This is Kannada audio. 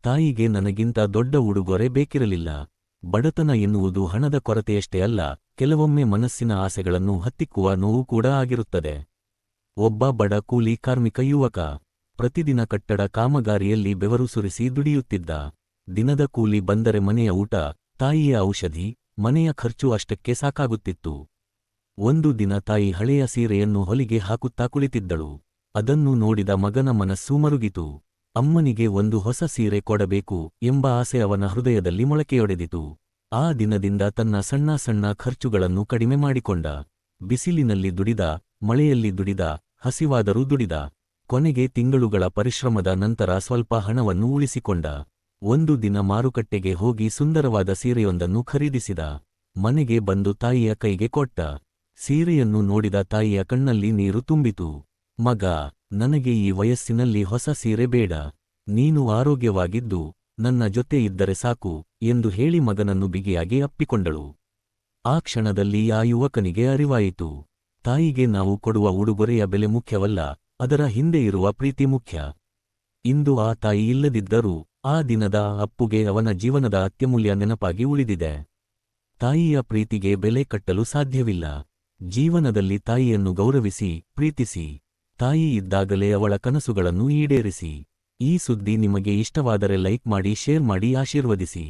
ತಾಯಿಗೆ ನನಗಿಂತ ದೊಡ್ಡ ಉಡುಗೊರೆ ಬೇಕಿರಲಿಲ್ಲ. ಬಡತನ ಎನ್ನುವುದು ಹಣದ ಕೊರತೆಯಷ್ಟೇ ಅಲ್ಲ, ಕೆಲವೊಮ್ಮೆ ಮನಸ್ಸಿನ ಆಸೆಗಳನ್ನು ಹತ್ತಿಕ್ಕುವ ನೋವು ಕೂಡ ಆಗಿರುತ್ತದೆ. ಒಬ್ಬ ಬಡ ಕೂಲಿ ಕಾರ್ಮಿಕ ಯುವಕ ಪ್ರತಿದಿನ ಕಟ್ಟಡ ಕಾಮಗಾರಿಯಲ್ಲಿ ಬೆವರು ಸುರಿಸಿ ದುಡಿಯುತ್ತಿದ್ದ. ದಿನದ ಕೂಲಿ ಬಂದರೆ ಮನೆಯ ಊಟ, ತಾಯಿಯ ಔಷಧಿ, ಮನೆಯ ಖರ್ಚು ಅಷ್ಟಕ್ಕೆ ಸಾಕಾಗುತ್ತಿತ್ತು. ಒಂದು ದಿನ ತಾಯಿ ಹಳೆಯ ಸೀರೆಯನ್ನು ಹೊಲಿಗೆ ಹಾಕುತ್ತಾ ಕುಳಿತಿದ್ದಳು. ಅದನ್ನು ನೋಡಿದ ಮಗನ ಮನಸ್ಸು ಮರುಗಿತು. ಅಮ್ಮನಿಗೆ ಒಂದು ಹೊಸ ಸೀರೆ ಕೊಡಬೇಕು ಎಂಬ ಆಸೆ ಅವನ ಹೃದಯದಲ್ಲಿ ಮೊಳಕೆಯೊಡೆದಿತು. ಆ ದಿನದಿಂದ ತನ್ನ ಸಣ್ಣ ಸಣ್ಣ ಖರ್ಚುಗಳನ್ನು ಕಡಿಮೆ ಮಾಡಿಕೊಂಡ. ಬಿಸಿಲಿನಲ್ಲಿ ದುಡಿದ, ಮಳೆಯಲ್ಲಿ ದುಡಿದ, ಹಸಿವಾದರೂ ದುಡಿದ. ಕೊನೆಗೆ ತಿಂಗಳುಗಳ ಪರಿಶ್ರಮದ ನಂತರ ಸ್ವಲ್ಪ ಹಣವನ್ನು ಉಳಿಸಿಕೊಂಡ. ಒಂದು ದಿನ ಮಾರುಕಟ್ಟೆಗೆ ಹೋಗಿ ಸುಂದರವಾದ ಸೀರೆಯೊಂದನ್ನು ಖರೀದಿಸಿದ. ಮನೆಗೆ ಬಂದು ತಾಯಿಯ ಕೈಗೆ ಕೊಟ್ಟ. ಸೀರೆಯನ್ನು ನೋಡಿದ ತಾಯಿಯ ಕಣ್ಣಲ್ಲಿ ನೀರು ತುಂಬಿತು. ಮಗ, ನನಗೆ ಈ ವಯಸ್ಸಿನಲ್ಲಿ ಹೊಸ ಸೀರೆ ಬೇಡ. ನೀನು ಆರೋಗ್ಯವಾಗಿದ್ದು ನನ್ನ ಜೊತೆ ಇದ್ದರೆ ಸಾಕು ಎಂದು ಹೇಳಿ ಮಗನನ್ನು ಬಿಗಿಯಾಗಿ ಅಪ್ಪಿಕೊಂಡಳು. ಆ ಕ್ಷಣದಲ್ಲಿ ಆ ಯುವಕನಿಗೆ ಅರಿವಾಯಿತು, ತಾಯಿಗೆ ನಾವು ಕೊಡುವ ಉಡುಗೊರೆಯ ಬೆಲೆ ಮುಖ್ಯವಲ್ಲ, ಅದರ ಹಿಂದೆ ಇರುವ ಪ್ರೀತಿ ಮುಖ್ಯ. ಇಂದು ಆ ತಾಯಿ ಇಲ್ಲದಿದ್ದರೂ ಆ ದಿನದ ಅಪ್ಪುಗೆ ಅವನ ಜೀವನದ ಅತ್ಯಮೂಲ್ಯ ನೆನಪಾಗಿ ಉಳಿದಿದೆ. ತಾಯಿಯ ಪ್ರೀತಿಗೆ ಬೆಲೆ ಕಟ್ಟಲು ಸಾಧ್ಯವಿಲ್ಲ. ಜೀವನದಲ್ಲಿ ತಾಯಿಯನ್ನು ಗೌರವಿಸಿ, ಪ್ರೀತಿಸಿ. ತಾಯಿ ಇದ್ದಾಗಲೇ ಅವಳ ಕನಸುಗಳನ್ನು ಈಡೇರಿಸಿ. ಈ ಸುದ್ದಿ ನಿಮಗೆ ಇಷ್ಟವಾದರೆ ಲೈಕ್ ಮಾಡಿ, ಶೇರ್ ಮಾಡಿ, ಆಶೀರ್ವದಿಸಿ.